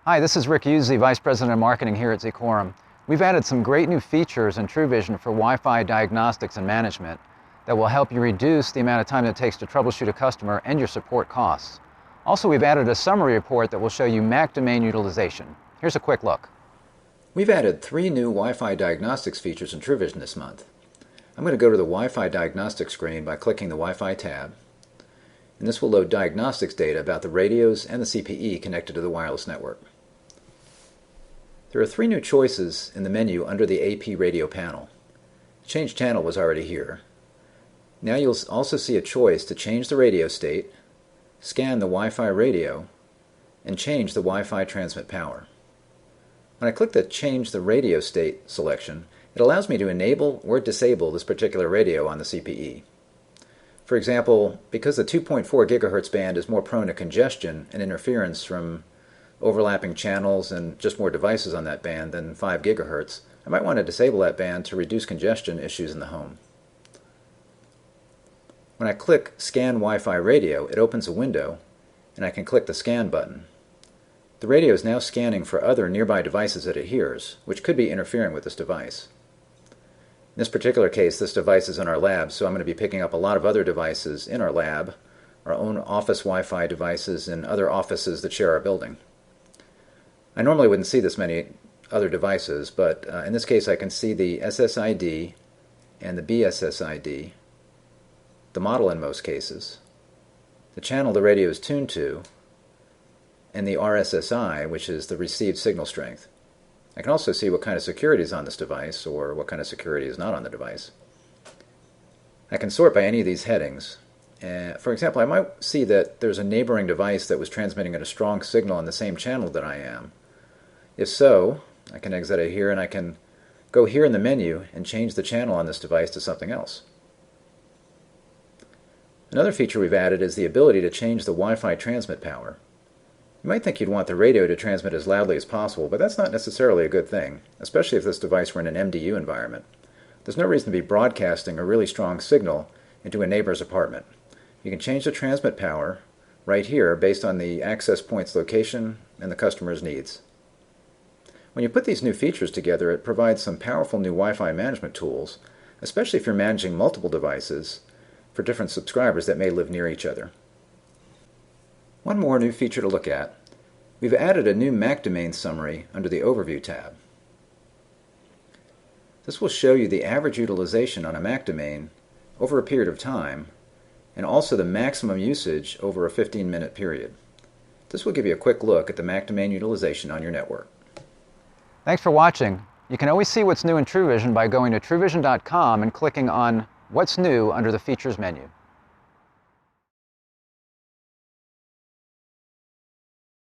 Hi, this is Rick Uzi, Vice President of Marketing here at Zecorum. We've added some great new features in TruVizion for Wi-Fi diagnostics and management that will help you reduce the amount of time it takes to troubleshoot a customer and your support costs. Also, we've added a summary report that will show you MAC domain utilization. Here's a quick look. We've added 3 new Wi-Fi diagnostics features in TruVizion this month. I'm going to go to the Wi-Fi diagnostics screen by clicking the Wi-Fi tab, and this will load diagnostics data about the radios and the CPE connected to the wireless network. There are 3 new choices in the menu under the AP radio panel. Change channel was already here. Now you'll also see a choice to change the radio state, scan the Wi-Fi radio, and change the Wi-Fi transmit power. When I click the Change the Radio State selection, it allows me to enable or disable this particular radio on the CPE. For example, because the 2.4 GHz band is more prone to congestion and interference from overlapping channels and just more devices on that band than 5 GHz, I might want to disable that band to reduce congestion issues in the home. When I click Scan Wi-Fi Radio, it opens a window, and I can click the Scan button. The radio is now scanning for other nearby devices that it hears, which could be interfering with this device. In this particular case, this device is in our lab, so I'm going to be picking up a lot of other devices in our lab, our own office Wi-Fi devices, and other offices that share our building. I normally wouldn't see this many other devices, but in this case I can see the SSID and the BSSID, the model in most cases, the channel the radio is tuned to, and the RSSI, which is the received signal strength. I can also see what kind of security is on this device or what kind of security is not on the device. I can sort by any of these headings. For example, I might see that there's a neighboring device that was transmitting at a strong signal on the same channel that I am. If so, I can exit out of here and I can go here in the menu and change the channel on this device to something else. Another feature we've added is the ability to change the Wi-Fi transmit power. You might think you'd want the radio to transmit as loudly as possible, but that's not necessarily a good thing, especially if this device were in an MDU environment. There's no reason to be broadcasting a really strong signal into a neighbor's apartment. You can change the transmit power right here based on the access point's location and the customer's needs. When you put these new features together, it provides some powerful new Wi-Fi management tools, especially if you're managing multiple devices for different subscribers that may live near each other. One more new feature to look at. We've added a new MAC domain summary under the Overview tab. This will show you the average utilization on a MAC domain over a period of time, and also the maximum usage over a 15-minute period. This will give you a quick look at the MAC domain utilization on your network. Thanks for watching. You can always see what's new in TruVizion by going to truvizion.com and clicking on What's New under the Features menu.